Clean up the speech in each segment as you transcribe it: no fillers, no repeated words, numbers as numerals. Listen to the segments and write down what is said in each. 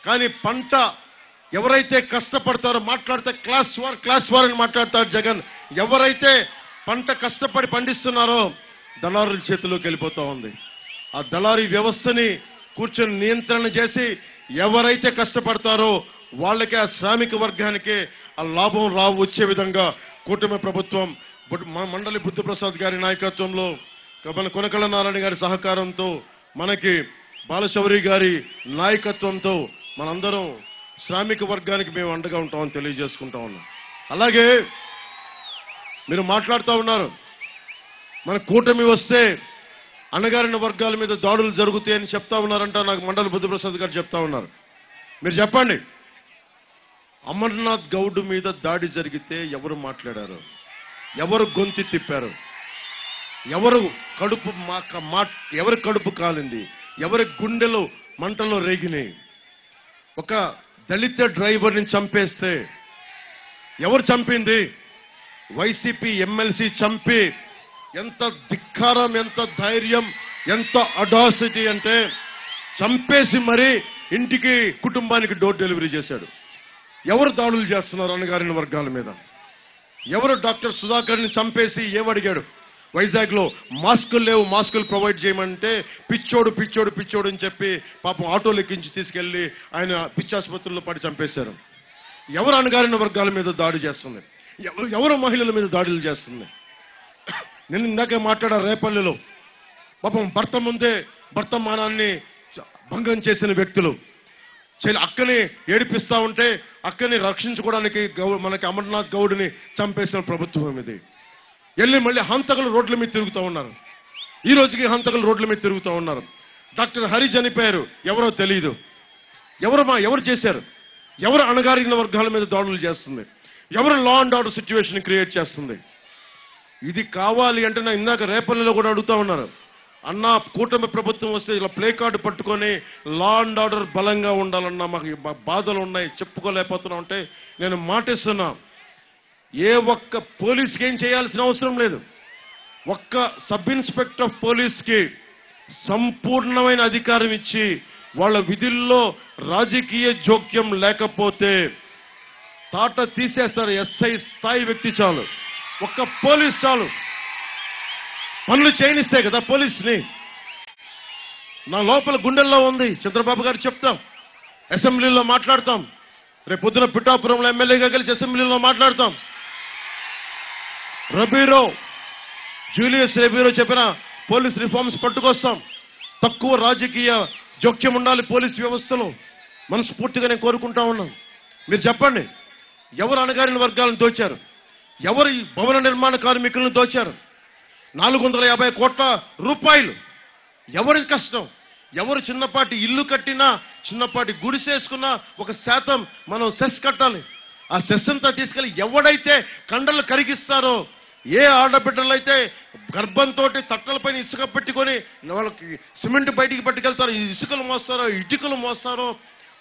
కానీ పంట ఎవరైతే కష్టపడతారో మాట్లాడితే క్లాస్ వార్ అని మాట్లాడతారు జగన్. ఎవరైతే పంట కష్టపడి పండిస్తున్నారో దళారుల చేతిలోకి వెళ్ళిపోతా ఉంది. ఆ దళారీ వ్యవస్థని కూర్చొని నియంత్రణ చేసి ఎవరైతే కష్టపడతారో వాళ్ళకే, ఆ శ్రామిక వర్గానికే ఆ లాభం వచ్చే విధంగా కూటమి ప్రభుత్వం మండలి బుద్ధప్రసాద్ గారి నాయకత్వంలో, మన కొనకళ్ళ నారాయణ గారి సహకారంతో, మనకి బాలశౌరి గారి నాయకత్వంతో మనందరం శ్రామిక వర్గానికి మేము అండగా ఉంటామని తెలియజేసుకుంటా ఉన్నాం. అలాగే మీరు మాట్లాడుతూ ఉన్నారు, మన కూటమి వస్తే అణగారిన వర్గాల మీద దాడులు జరుగుతాయని చెప్తా ఉన్నారంట. నాకు మండలి బుద్ధప్రసాద్ గారు చెప్తా ఉన్నారు. మీరు చెప్పండి, అమర్నాథ్ గౌడ్ మీద దాడి జరిగితే ఎవరు మాట్లాడారు? ఎవరు గొంతి తిప్పారు? ఎవరు కడుపు కాలింది? ఎవరి గుండెలో మంటలో రేగినాయి? ఒక దళిత డ్రైవర్ని చంపేస్తే ఎవరు చంపింది? వైసీపీ ఎమ్మెల్సీ చంపి, ఎంత ధిక్కారం, ఎంత ధైర్యం, ఎంత అడాసిటీ అంటే చంపేసి మరీ ఇంటికి, కుటుంబానికి డోర్ డెలివరీ చేశాడు. ఎవరు దాడులు చేస్తున్నారు అణగారిన వర్గాల మీద? ఎవరు డాక్టర్ సుధాకర్ని చంపేసి ఏమడిగాడు? వైజాగ్ లో మాస్కులు లేవు, మాస్కులు ప్రొవైడ్ చేయమంటే పిచ్చోడు అని చెప్పి పాపం ఆటోలు ఎక్కించి తీసుకెళ్లి ఆయన పిచ్చాసుపత్రుల్లో పడి చంపేశారు. ఎవరు అణగారిన వర్గాల మీద దాడి చేస్తుంది? ఎవరు మహిళల మీద దాడులు చేస్తుంది? నేను ఇందాకే మాట్లాడా, రేపల్లిలో పాపం భర్త ముందే భర్త మానాన్ని భంగం చేసిన వ్యక్తులు అక్కని ఏడిపిస్తా ఉంటే అక్కని రక్షించుకోవడానికి మనకి అమర్నాథ్ గౌడ్ని చంపేసిన ప్రభుత్వం ఇది. వెళ్ళి మళ్ళీ హంతకులు రోడ్ల మీద తిరుగుతూ ఉన్నారు. ఈ రోజుకి హంతకులు రోడ్ల మీద తిరుగుతూ ఉన్నారు. డాక్టర్ హరి చనిపోయారు, ఎవరో తెలియదు. ఎవరు చేశారు? ఎవరు అణగారిన వర్గాల మీద దాడులు చేస్తుంది? ఎవరు law and order situation create చేస్తుంది? ఇది కావాలి అంటే నా ఇందాక రేపల్లిలో కూడా అడుగుతా ఉన్నారు, అన్నా కూటమి ప్రభుత్వం వస్తే ఇలా ప్లే కార్డు పట్టుకొని లా అండ్ ఆర్డర్ బలంగా ఉండాలన్నా మాకు బాధలు ఉన్నాయి, చెప్పుకోలేకపోతున్నాం అంటే నేను మాటిస్తున్నా, ఏ ఒక్క పోలీస్కి ఏం చేయాల్సిన అవసరం లేదు. ఒక్క సబ్ ఇన్స్పెక్టర్ ఆఫ్ పోలీస్కి సంపూర్ణమైన అధికారం ఇచ్చి వాళ్ళ విధుల్లో రాజకీయ జోక్యం లేకపోతే తాట తీసేస్తారు. ఎస్ఐ స్థాయి వ్యక్తి చాలు, ఒక్క పోలీస్ చాలు, పనులు చేయనిస్తే కదా పోలీసుని. నా లోపల గుండెల్లో ఉంది, చంద్రబాబు గారు చెప్తాం, అసెంబ్లీలో మాట్లాడతాం, రేపు పొద్దున పిఠాపురంలో ఎమ్మెల్యేగా కలిసి అసెంబ్లీలో మాట్లాడతాం. జూలియస్ రెబీరో చెప్పిన పోలీస్ రిఫార్మ్స్ పట్టుకొస్తాం. తక్కువ రాజకీయ జోక్యం ఉండాలి పోలీస్ వ్యవస్థలో, మనస్ఫూర్తిగా నేను కోరుకుంటా ఉన్నాను. మీరు చెప్పండి, ఎవరు అణగారిన వర్గాలను దోచారు? ఎవరు ఈ భవన నిర్మాణ కార్మికులను దోచారు? 450 కోట్ల రూపాయలు ఎవరి కష్టం? ఎవరు చిన్నపాటి ఇల్లు కట్టినా, చిన్నపాటి గుడిసేసుకున్నా 1% మనం సెస్ కట్టాలి. ఆ సెస్ అంతా తీసుకెళ్లి ఎవడైతే కండలు కరిగిస్తారో, ఏ ఆడబిడ్డలైతే గర్భంతో తట్టలపైన ఇసుక పెట్టుకొని వాళ్ళకి సిమెంట్ బయటికి పట్టుకెళ్తారో, ఇసుకలు మోస్తారో, ఇటుకలు మోస్తారో,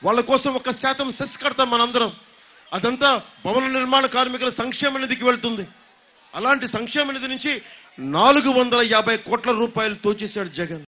వాళ్ళ కోసం 1% సెస్ కడతాం మనందరం. అదంతా భవన నిర్మాణ కార్మికుల సంక్షేమ నిధికి వెళ్తుంది. అలాంటి సంక్షేమ నిధి నుంచి 450 కోట్ల రూపాయలు తోచేశాడు జగన్.